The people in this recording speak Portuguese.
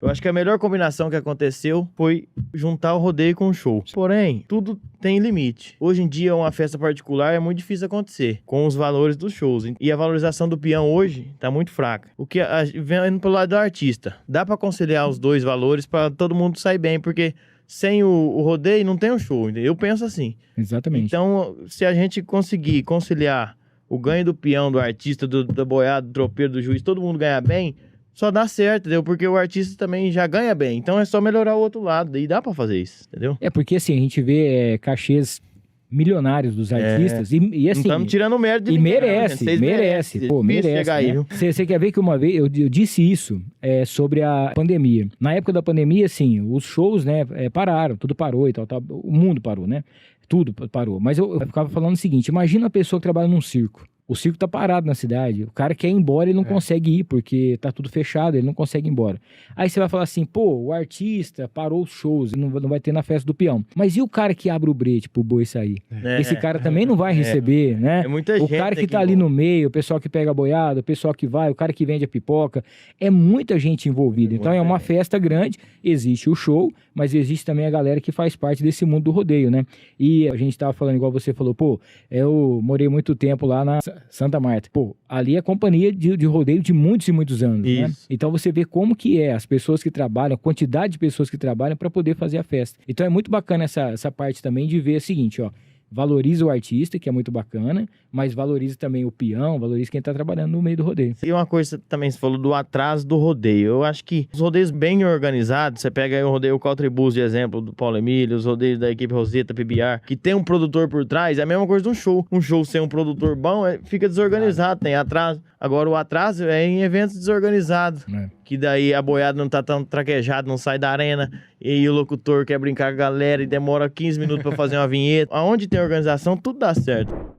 Eu acho que a melhor combinação que aconteceu foi juntar o rodeio com o show. Porém, tudo tem limite. Hoje em dia, uma festa particular é muito difícil acontecer, com os valores dos shows. E a valorização do peão hoje tá muito fraca. O que, vendo pelo lado do artista, dá pra conciliar os dois valores pra todo mundo sair bem, porque sem o rodeio não tem um show. Eu penso assim. Exatamente. Então, se a gente conseguir conciliar o ganho do peão, do artista, da boiada, do tropeiro, do juiz, todo mundo ganhar bem, só dá certo, entendeu? Porque o artista também já ganha bem. Então é só melhorar o outro lado. E dá pra fazer isso, entendeu? É porque assim, a gente vê cachês milionários dos artistas e assim... Não estamos tirando o mérito de E ninguém, merece, não, gente. merece. Pô, merece, chegar aí, viu? Você quer ver que uma vez eu disse isso sobre a pandemia. Na época da pandemia, assim, os shows, né, pararam, tudo parou e tal, o mundo parou, né? Tudo parou. Mas eu ficava falando o seguinte, imagina a pessoa que trabalha num circo. O circo tá parado na cidade. O cara quer ir embora e não consegue ir, porque tá tudo fechado, ele não consegue ir embora. Aí você vai falar assim, pô, o artista parou os shows, não vai ter na festa do peão. Mas e o cara que abre o brete pro boi sair? Esse cara também não vai receber, né? É muita O gente cara que aqui tá ali no meio, o pessoal que pega a boiada, o pessoal que vai, o cara que vende a pipoca. É muita gente envolvida. Então é uma festa grande, existe o show, mas existe também a galera que faz parte desse mundo do rodeio, né? E a gente tava falando, igual você falou, pô, eu morei muito tempo lá na Santa Marta. Pô, ali é companhia de rodeio de muitos e muitos anos, né? Então você vê como que é as pessoas que trabalham, a quantidade de pessoas que trabalham para poder fazer a festa. Então é muito bacana essa parte também de ver o seguinte, ó, valoriza o artista, que é muito bacana, mas valoriza também o peão, valoriza quem tá trabalhando no meio do rodeio. E uma coisa também, você falou do atraso do rodeio. Eu acho que os rodeios bem organizados, você pega aí o rodeio Caltribus de exemplo, do Paulo Emílio, os rodeios da equipe Roseta, PBR, que tem um produtor por trás, é a mesma coisa de um show. Um show sem um produtor bom, fica desorganizado, tem atraso. Agora o atraso é em eventos desorganizados, que daí a boiada não tá tão traquejada, não sai da arena, e o locutor quer brincar com a galera e demora 15 minutos pra fazer uma vinheta. Aonde tem organização, tudo dá certo.